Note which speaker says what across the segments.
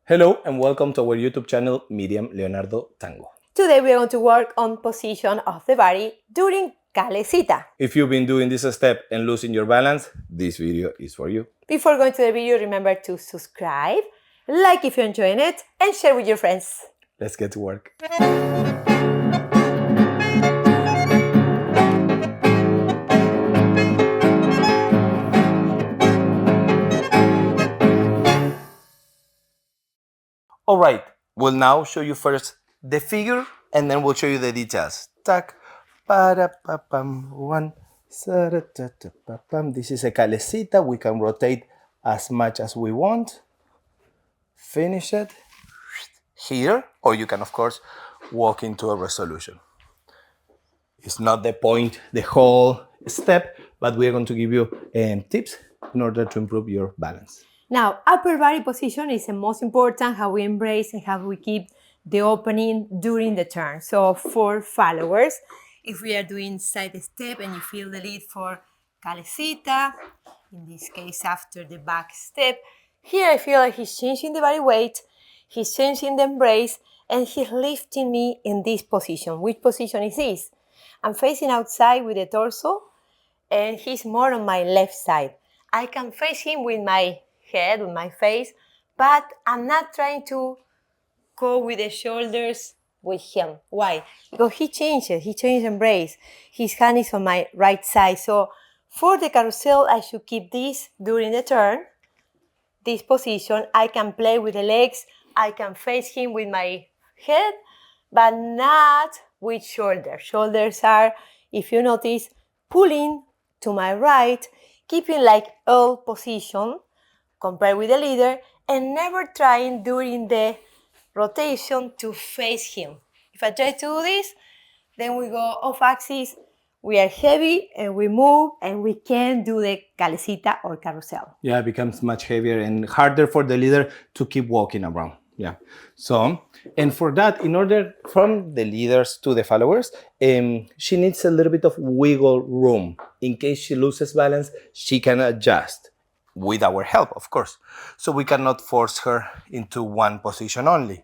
Speaker 1: Hello and welcome to our YouTube channel, Miriam, Leonardo, Tango.
Speaker 2: Today we are going to work on position of the body during Calesita.
Speaker 1: If you've been doing this step and losing your balance, this video is for you.
Speaker 2: Before going to the video, remember to subscribe, like if you're enjoying it, and share with your friends.
Speaker 1: Let's get to work. All right, we'll now show you first the figure and then we'll show you the details. Tak, para, pa, pam, one, sa, ta, ta, pa, pam. This is a Calesita. We can rotate as much as we want. Finish it here, or you can, of course, walk into a resolution. It's not the point, the whole step, but we're going to give you tips in order to improve your balance.
Speaker 2: Now, upper body position is the most important, how we embrace and how we keep the opening during the turn. So for followers, if we are doing side step and you feel the lead for Calesita, in this case after the back step, here I feel like he's changing the body weight, he's changing the embrace, and he's lifting me in this position. Which position is this? I'm facing outside with the torso, and he's more on my left side. I can face him with my head, with my face, but I'm not trying to go with the shoulders with him. Why? Because he changed embrace. His hand is on my right side. So for the carousel, I should keep this during the turn, this position. I can play with the legs. I can face him with my head, but not with shoulders. Shoulders are, if you notice, pulling to my right, keeping like L position, compared with the leader, and never trying during the rotation to face him. If I try to do this, then we go off axis, we are heavy, and we move, and we can't do the Calesita or carousel.
Speaker 1: Yeah, it becomes much heavier and harder for the leader to keep walking around. Yeah. So, and for that, in order from the leaders to the followers, she needs a little bit of wiggle room. In case she loses balance, she can adjust. With our help, of course. So we cannot force her into one position only.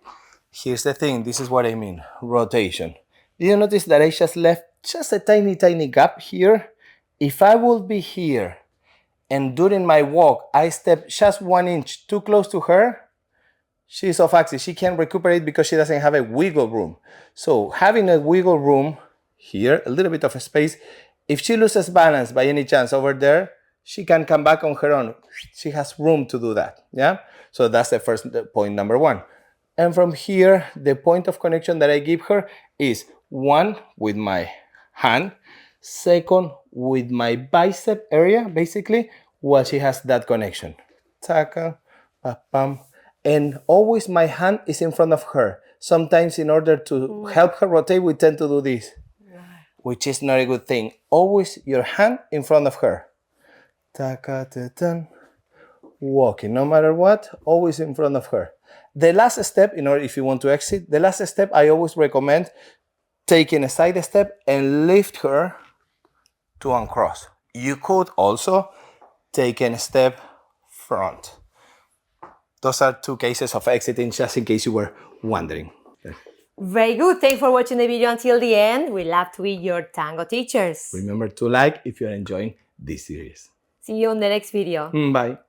Speaker 1: Here's the thing, this is what I mean, rotation. Do you notice that I just left just a tiny gap here? If I would be here and during my walk, I step just 1 inch too close to her, she's off axis. She can't recuperate because she doesn't have a wiggle room. So having a wiggle room here, a little bit of a space, if she loses balance by any chance over there, she can come back on her own. She has room to do that, yeah? So that's the first point, number one. And from here, the point of connection that I give her is one, with my hand, second, with my bicep area, basically, while she has that connection. Taka, pa-pam. And always my hand is in front of her. Sometimes in order to help her rotate, we tend to do this, which is not a good thing. Always your hand in front of her. Walking, no matter what, always in front of her. The last step, in order if you want to exit, the last step I always recommend taking a side step and lift her to uncross. You could also take a step front. Those are two cases of exiting, just in case you were wondering.
Speaker 2: Very good. Thanks for watching the video until the end. We love to be your tango teachers.
Speaker 1: Remember to like if you're enjoying this series.
Speaker 2: See you on the next video.
Speaker 1: Bye.